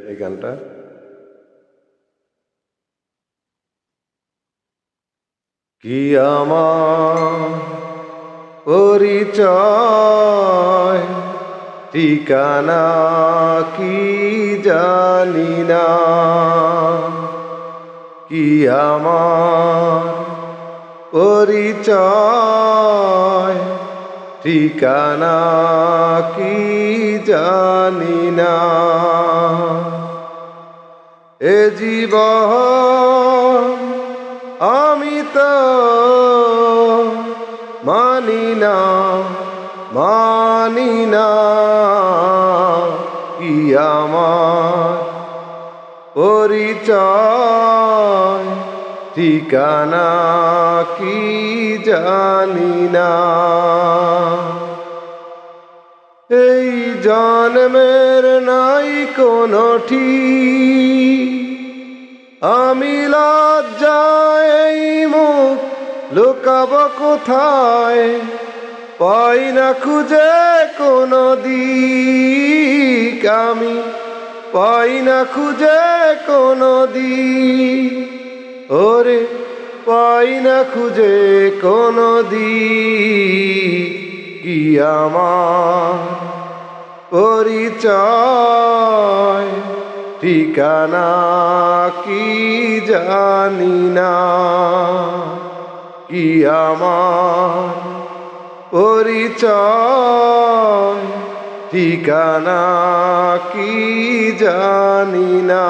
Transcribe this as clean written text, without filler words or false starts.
এই গানটা কি আমার পরিচয় ঠিকানা কি জানি না, কি আমার পরিচয় ঠিকানা কি জানি না। এ জীবন আমি তো মানি না কি আমার পরিচয় ঠিকানা কি জানি না। এই জন্মের নাই কোনো ঠিক, আমি লজ্জায় এই মুখ লুকাব কোথায়, পাই না খুঁজে কোনো দিক, আমি পাই না খুঁজে কোনো দিক, ওরে পাই না খুঁজে কোনো দিক, কি আমার পরিচয় ঠিকানা কি জানি না, কি আমার পরিচয় ঠিকানা কি জানি না।